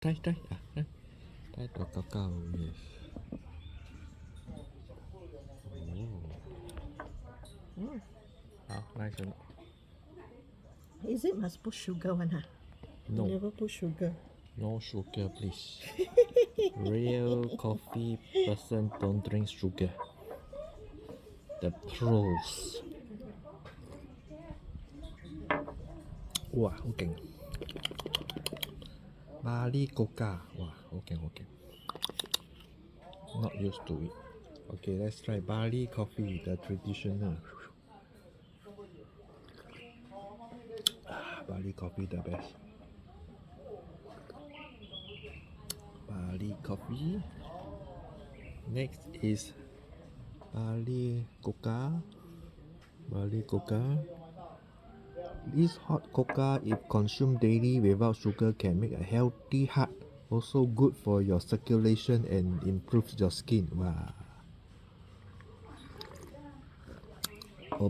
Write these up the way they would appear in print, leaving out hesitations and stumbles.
Try. Try. Try the cacao, yes. Oh. How nice or not? Is it must put sugar one, huh? No. You never put sugar. No sugar, please. Real coffee person don't drink sugar. The pros. Wow, okay. Bali coca. Wow, okay. Not used to it. Okay, let's try Bali coffee, the traditional. Bali coffee, the best. Bali coffee. Next is Bali coca. This hot coca, if consumed daily without sugar, can make a healthy heart. Also good for your circulation and improves your skin. Wow.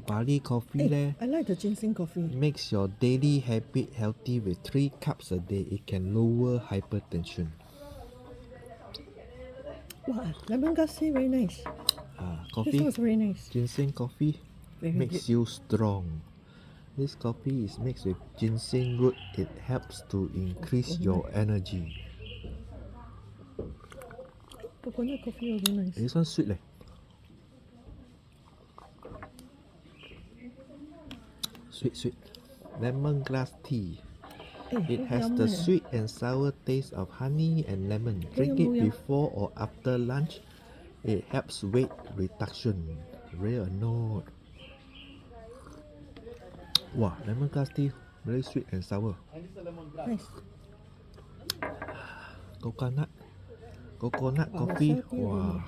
Bali coffee Hey, I like the ginseng coffee. makes your daily habit healthy with 3 cups a day. It can lower hypertension. Wow, lemongrass tea very nice. Coffee. This one's very nice. Ginseng coffee Very makes good. you strong. This coffee is mixed with ginseng root. It helps to increase your energy. Coconut coffee also nice. This one sweet leh. Sweet. Lemongrass tea. It has the sweet and sour taste of honey and lemon. Drink it before or after lunch. It helps weight reduction. Real or not? Wow, lemongrass tea very sweet and sour. Nice. Coconut coffee. Wow.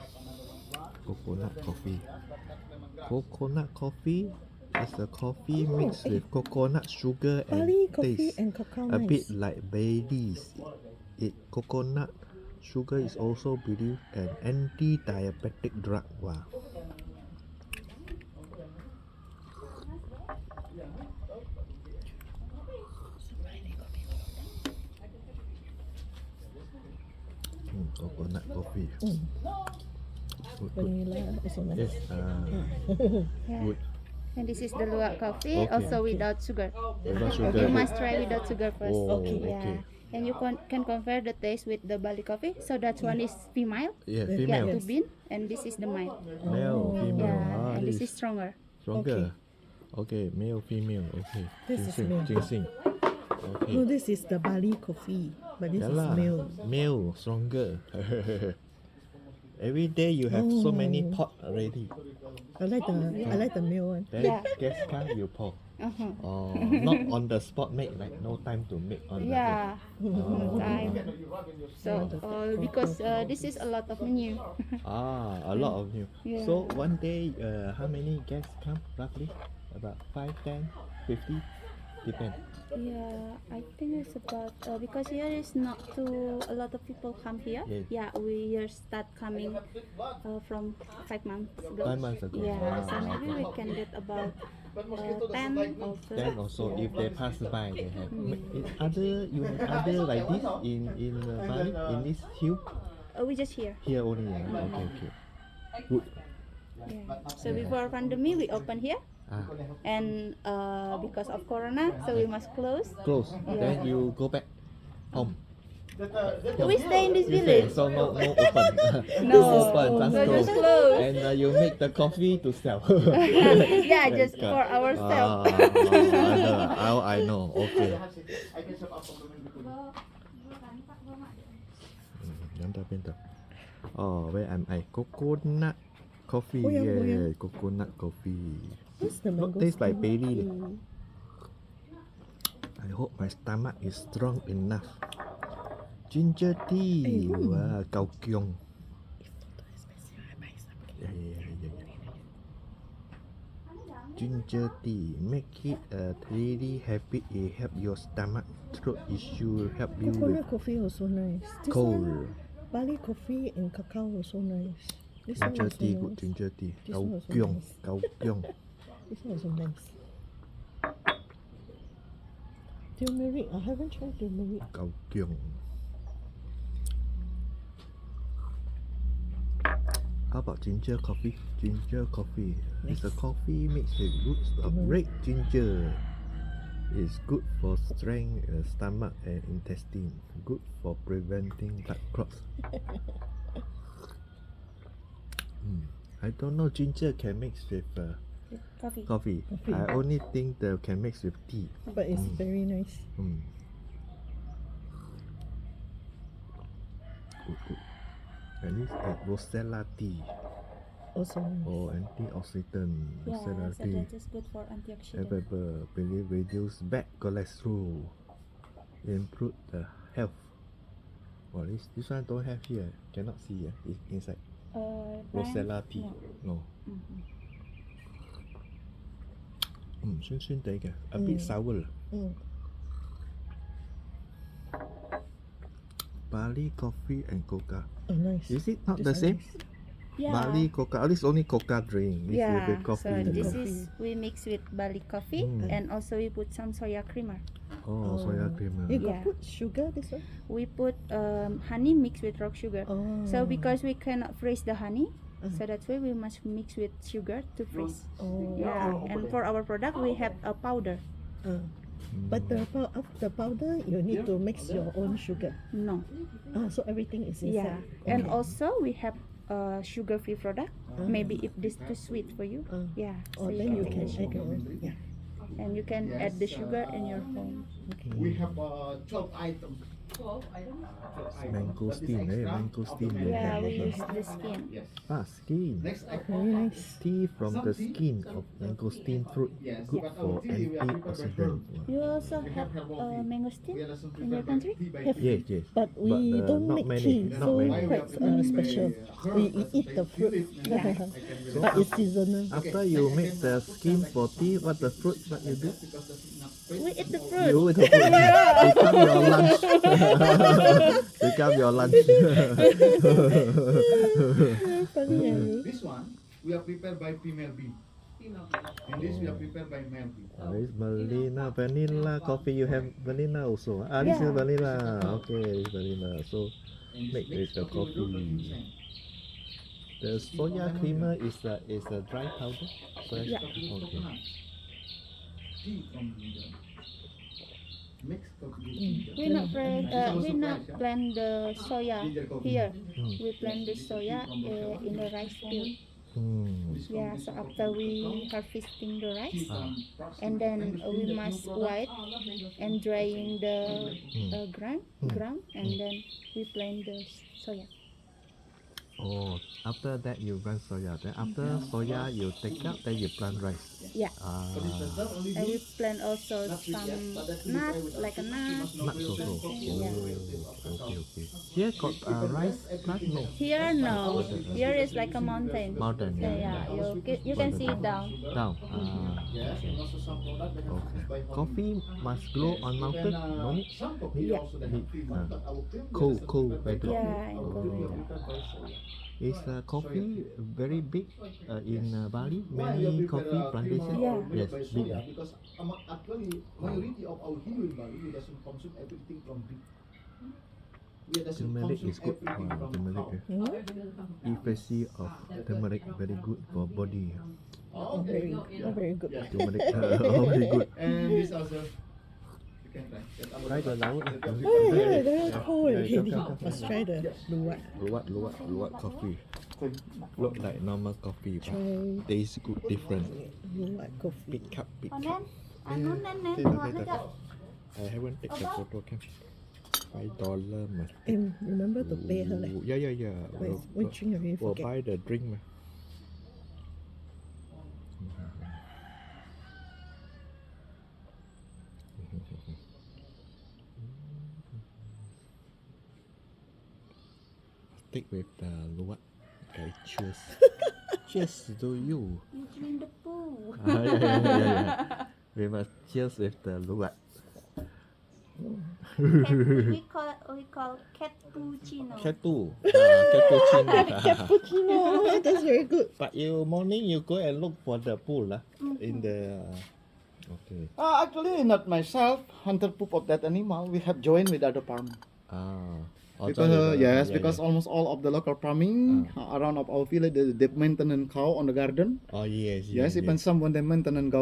Coconut coffee is a coffee mixed with coconut sugar and Bali coffee taste and cacao a nice. bit like Baileys. Coconut sugar is also believed an anti-diabetic drug. Wow. Coconut coffee. Good. Vanilla also nice. Yes. Good. And this is the luwak coffee, Okay. also without sugar. Without sugar. You must try without sugar first. Oh, Yeah. okay. And you can compare the taste with the Bali coffee. So that one is female. Yeah, Yeah, female. to bean, and this is the male. Male, female. Yeah, and this is stronger. Stronger. Okay, male, female. Okay. This is male. Ginseng. Okay. No, this is the Bali coffee, but this Yeah is lah. male. Male, stronger. Every day you have so many pot already. I like the male one. Then guest come, you pour. Oh, not on the spot make, like no time to make on Yeah, Oh. time. So because this is a lot of menu. A lot of new. Yeah. So one day, how many guests come roughly? About 5, 10, 50? Depend. Yeah, I think it's about because here is not too a lot of people come here. Yes. Yeah, we are start coming from 5 months ago. 5 months ago. Yeah, so maybe we can get about 10 also. Then also, if they pass by, they have. You have other like this in Bali, in this hill? We just here. Here only. Okay. Good. Yeah. So before pandemic we open here, and because of Corona, so we must close. Close. Then you go back home. We stay in this You village. stay, so no open. No, open, just so close. just close. And you make the coffee to sell. Yeah, just for ourselves. I know. Okay. Pintar. Oh, where am I? Coconut coffee. Yeah, coconut coffee. What's the mango? Tastes like Bailey. I hope my stomach is strong enough. Ginger tea. Wow, cao kiong. Yeah. Ginger tea. Make it a daily habit. It help your stomach, throat issue, help you Coconut with coffee also nice. This cold. one, Bali coffee and cacao also nice. This one Ginger also tea, nice. good ginger tea. This Cao one also kiong, nice. cao kiong. This one also nice. Turmeric. I haven't tried turmeric. Cao kiong. How about ginger coffee? Ginger coffee. It's a coffee mixed with roots of red ginger. It's good for strength, stomach and intestine. Good for preventing blood clots. I don't know ginger can mix with Coffee. coffee. Coffee. I only think they can mix with tea. But it's very nice. Good. And this Rosella tea. Also nice. Oh, antioxidant. Yeah, Rosella so tea. that is good for antioxidant. Available. Believe reduce bad cholesterol. Improve the health. Oh, this one don't have here. Cannot see. It's inside. Rosella tea. No. Mm-hmm. 酸酸地嘅 a bit sour. Bali coffee and coca. Oh, nice. Is it not This the one same? nice. Yeah. Bali coca. At least only coca drink. This Yeah, with coffee. so this Coffee. is we mix with Bali coffee and also we put some soya creamer. Oh, soya creamer. You Yeah. got put sugar this one? We put honey mixed with rock sugar. Oh. So because we cannot freeze the honey, so that's why we must mix with sugar to freeze. Oh. Yeah, and for our product we have a powder. But the powder you need to mix your own sugar. No. So everything is Yeah, inside. and also we have a sugar-free product. Maybe if this too sweet for you, yeah. So Then you can take add sugar. your own. Yeah. And you can add the sugar in your home. We have 12 items. Mangosteen, mangosteen. Yeah, we use the skin. Yes. Skin. Next item. Very nice. Tea from the skin of mangosteen fruit. Yes. Good But for our tea, we are prepared by antioxidant. herb. You also We have herbal tea. mangosteen We are also in your prepared by country? tea by Have. tea. Yes. But we don't not make many, tea, not so many. quite special. We eat the fruit. But it's seasonal. After you make the skin for tea, what the fruit? What you do? We eat the fruit. You eat the fruit. Become your lunch. Become your lunch. Funny, you. This one, we are prepared by female bee. And this we are prepared by male bee. This vanilla, vanilla coffee. You have vanilla also. This is Yeah. vanilla. Okay, this is vanilla. So And make with next the coffee we do coffee. 20%. The soya creamer is a dry powder. Soya Yeah. okay. Coconut. Tea from the mixed coffee with ginger. We not blend the soya Ginger coffee. here. We blend the soya in the rice field. Yeah, so after we harvesting the rice, and then we must wipe and drying the ground, and then we blend the soya. Oh, after that you run soya. Then after soya you take out, then you plant rice. Yeah, and we plant also some nut, like a nut. Nuts also. Yeah. Okay. Here got rice plant? No. Here no, here is like a mountain. Mountain. Yeah, you can see it down. Down. Yes, and also some product that Okay. by home. Coffee must grow on mountain? Then, No need? some coffee Yeah. also they have free one, but our cream we Cold- are cold prepared by weather. Yeah, in coffee. cold We are weather. prepared by soya. Is coffee very big in Bali? Why we are Many prepared, coffee cream plantation? Yeah. made Yes, by big. soya because actually majority of our Hindu in Bali we doesn't consume everything from beef. We doesn't Turmeric consume is good. everything from Turmeric. cow. Efficacy of turmeric very good for body. Oh, Very good. Yeah. Turmeric very good. And this also you can try. That's our Try the product. lauk. Oh, yeah, they're cold Yeah, already. come. Let's try the luwak. Luwak coffee. Look like normal coffee, but Try tastes good, different. luwak coffee. Big cup. Onen, anu nenek, Kita, mau kita. dekat. I haven't taken the photo cam. $5 must. Remember to pay her. Like, Yeah. we drink already, We'll forget. buy the drink. Mah. Stick with the luwak. Okay, cheers. Cheers to you. You drink the poo. Yeah. We must cheers with the luwak. We call cappuccino. Cappuccino. Cappuccino. Cappuccino. That's very good. But you morning you go and look for the pool in the okay. Actually, not myself. Hunter poop of that animal. We have joined with other farm. Outside Because the- because almost all of the local farming around of our village, they maintenance cow on the garden. Oh yes, Yes, even some when they maintenance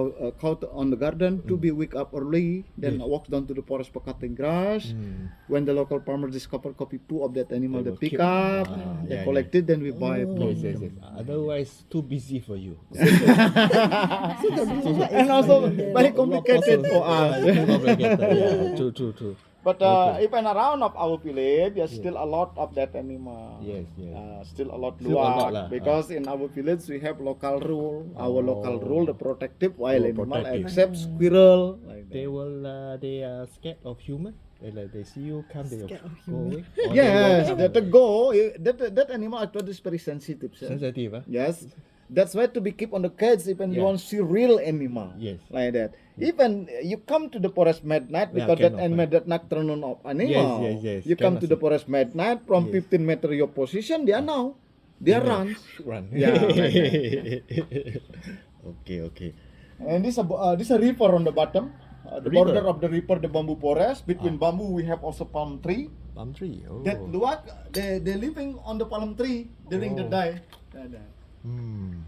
cow on the garden to be wake up early, then Yes. walk down to the forest for cutting grass. When the local farmers discover copy poo of that animal, They they will pick keep- up, they yeah, collect it, then we buy Yes, from yes, them. yes. Otherwise, too busy for you. And also very complicated for us. Too complicated. Yeah, true, true, true. But Okay. even around of our village, there's still a lot of that animal. Yes, yes. Still a lot Still a lot luwak, lah, because in our village we have local rule. Our local rule, the protective wild Oh, animal, protective. except squirrel. Like They that. will. They are scared of human. They see you come, they will Scared of go away. human. Or they Yes, will- that the go that animal actually is very sensitive. Sir. sensitive. Yes, that's why to be keep on the cage even you Yeah. want to see real animal. Yes. Like that. Even you come to the forest midnight Yeah, because that cannot animal that nocturnal of animal. yes, You come cannot to the see. forest midnight from Yes. 15 meter your position, they are now. They are runs. Run. Yeah, Okay, okay. And this a river on the bottom. The River. border of the river, the bamboo forest. Between bamboo, we have also palm tree. Palm tree. Oh. That luwak, they living on the palm tree during the Oh. day. Hmm.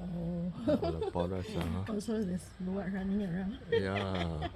Oh. The forest. Also, there's luwak running around. Yeah.